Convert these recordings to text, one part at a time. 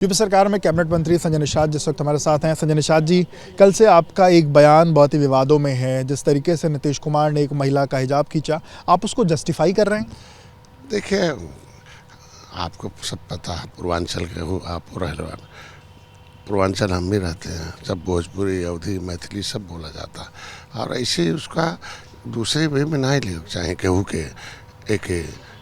UP सरकार में cabinet मंत्री संजय निषाद जिस वक्त हमारे साथ हैं। संजय निषाद जी, कल से आपका एक बयान बहुत ही विवादों में है। जिस तरीके से नीतीश कुमार ने एक महिला का हिजाब खींचा, आप उसको जस्टिफाई कर रहे हैं? देखिए, आपको सब पता है, पूर्वांचल के हो आप, पूर्वांचल हम भी रहते हैं। सब भोजपुरी, अवधी, मैथिली सब बोला जाता है और ऐसे उसका दूसरे वे में ना ही ले, चाहे केहू के एक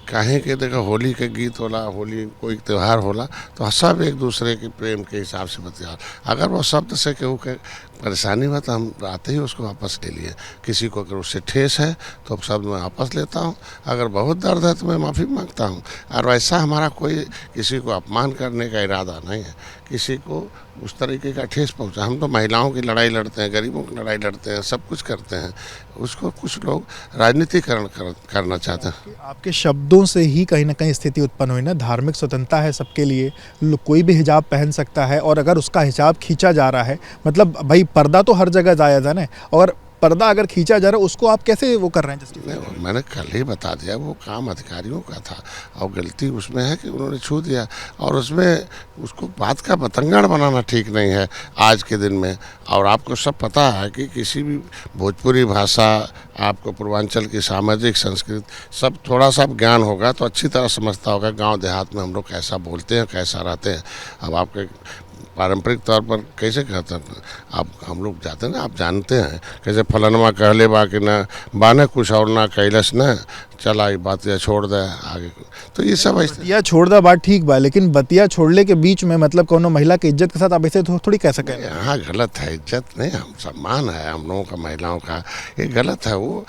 काहे के देखो, होली के गीत होला, होली कोई त्यौहार होला तो सब एक दूसरे के प्रेम के हिसाब से बतिया। अगर वो शब्द से केहू के परेशानी हुआ तो हम आते ही उसको वापस ले लिए। किसी को अगर उससे ठेस है तो शब्द मैं वापस लेता हूँ, अगर बहुत दर्द है तो मैं माफ़ी मांगता हूँ। और वैसा हमारा कोई किसी को अपमान करने का इरादा नहीं है, किसी को उस तरीके का ठेस पहुँचा। हम तो महिलाओं की लड़ाई लड़ते हैं, गरीबों की लड़ाई लड़ते हैं, सब कुछ करते हैं। उसको कुछ लोग राजनीतिकरण करना चाहते हैं। आपके शब्दों से ही कहीं ना कहीं स्थिति उत्पन्न हुई ना। धार्मिक स्वतंत्रता है सबके लिए, कोई भी हिजाब पहन सकता है, और अगर उसका हिजाब खींचा जा रहा है, मतलब भाई पर्दा तो हर जगह जायज़ है ना, और पर्दा अगर खींचा जा रहा है उसको आप कैसे वो कर रहे हैं जस्टिस? मैंने कल ही बता दिया, वो काम अधिकारियों का था और गलती उसमें है कि उन्होंने छू दिया, और उसमें उसको बात का बतंगड़ बनाना ठीक नहीं है आज के दिन में। और आपको सब पता है कि किसी भी भोजपुरी भाषा, आपको पूर्वांचल की सामाजिक संस्कृति सब थोड़ा सा ज्ञान होगा तो अच्छी तरह समझता होगा गांव देहात में हम लोग कैसा बोलते हैं, कैसा रहते हैं। अब आपके पारंपरिक तौर पर कैसे कहते हैं, आप हम लोग जाते हैं ना, आप जानते हैं कैसे फलनमा कहले बा कि ना बाने कुछ और ना कैलस न चला, बात या छोड़ दे आगे। तो ये सब बतिया छोड़ दा बात ठीक बा, लेकिन बतिया छोड़ने के बीच में मतलब कोनो महिला की इज्जत के साथ आप ऐसे थोड़ी कह सकें। यहाँ गलत है, इज्जत नहीं, हम सम्मान है हम लोगों का, महिलाओं का। ये गलत है, वो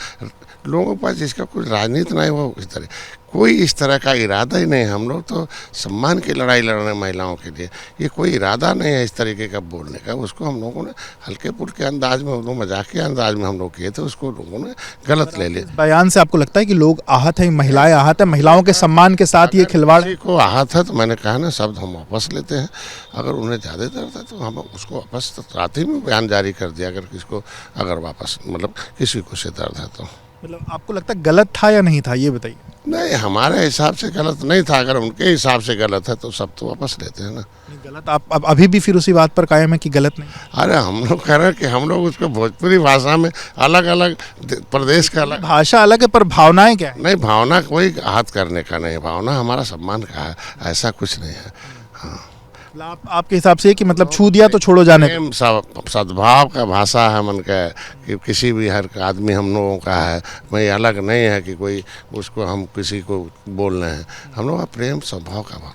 लोगों के पास जिसका कुछ राजनीति नहीं, वो इस तरह कोई इस तरह का इरादा ही नहीं। हम लोग तो सम्मान की लड़ाई लड़ रहे हैं महिलाओं के लिए, ये कोई इरादा नहीं है इस तरीके का बोलने का। उसको हम लोगों ने हल्के फुल्के अंदाज में, मजाकिया अंदाज में हम लोग किए थे, उसको लोगों ने गलत ले लिया। बयान से आपको लगता है कि लोग आहत हैं, महिलाएं आहत हैं, महिलाओं के सम्मान के साथ ये खिलवाड़? किसी को आहत है तो मैंने कहा ना, शब्द हम वापस लेते हैं। अगर उन्हें ज़्यादा दर्द है तो हम उसको वापस, रात ही में बयान जारी कर दिया। अगर किसको अगर वापस मतलब किसी को से दर्द है तो मतलब आपको लगता है गलत था या नहीं था, ये बताइए। नहीं, हमारे हिसाब से गलत नहीं था। अगर उनके हिसाब से गलत है तो सब तो वापस लेते हैं ना। गलत आप अब अभी भी फिर उसी बात पर कायम है कि गलत नहीं? अरे हम लोग कह रहे हैं कि हम लोग उसको भोजपुरी भाषा में, अलग अलग प्रदेश का अलग भाषा अलग है, पर भावनाएं क्या है? नहीं, भावना कोई आहत करने का नहीं, भावना हमारा सम्मान का है, ऐसा कुछ नहीं है। हाँ, आपके हिसाब से कि मतलब छू दिया तो छोड़ो जाने सब सद्भाव का भाषा है मन का, कि किसी भी हर आदमी हम लोगों का है। मैं अलग नहीं है कि कोई उसको हम किसी को बोल रहे हैं, हम लोग का प्रेम स्वभाव का भाव।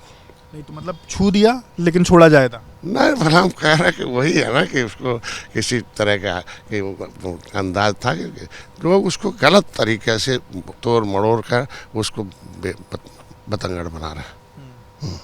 नहीं तो मतलब छू दिया लेकिन छोड़ा जाएगा नहीं, भला हम कह रहे हैं कि वही है ना, कि उसको किसी तरह का कि वो अंदाज था कि लोग उसको गलत तरीके से तोड़ मड़ोड़ कर उसको बतंगड़ बना रहे हैं।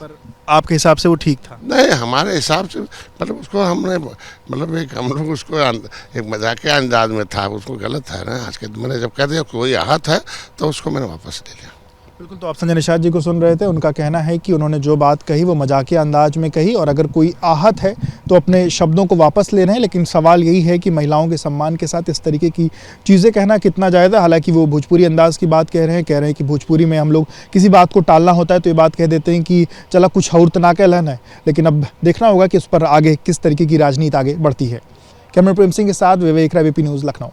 पर आपके हिसाब से वो ठीक था? नहीं, हमारे हिसाब से मतलब उसको हमने मतलब एक हम लोग उसको एक मजाकिया अंदाज में था, उसको गलत है ना। आज के मैंने जब कह दिया कोई आहत है तो उसको मैंने वापस ले लिया। बिल्कुल, तो आप संजय निषाद जी को सुन रहे थे। उनका कहना है कि उन्होंने जो बात कही वो मजाकिया अंदाज में कही, और अगर कोई आहत है तो अपने शब्दों को वापस ले रहे हैं। लेकिन सवाल यही है कि महिलाओं के सम्मान के साथ इस तरीके की चीज़ें कहना कितना जायज़ है। हालांकि वो भोजपुरी अंदाज की बात कह रहे हैं कि भोजपुरी में हम लोग किसी बात को टालना होता है तो ये बात कह देते हैं कि चला कुछ और तना के लेना है। लेकिन अब देखना होगा कि उस पर आगे किस तरीके की राजनीति आगे बढ़ती है। कैमरा प्रेम सिंह के साथ विवेक राय, वीपी न्यूज़, लखनऊ।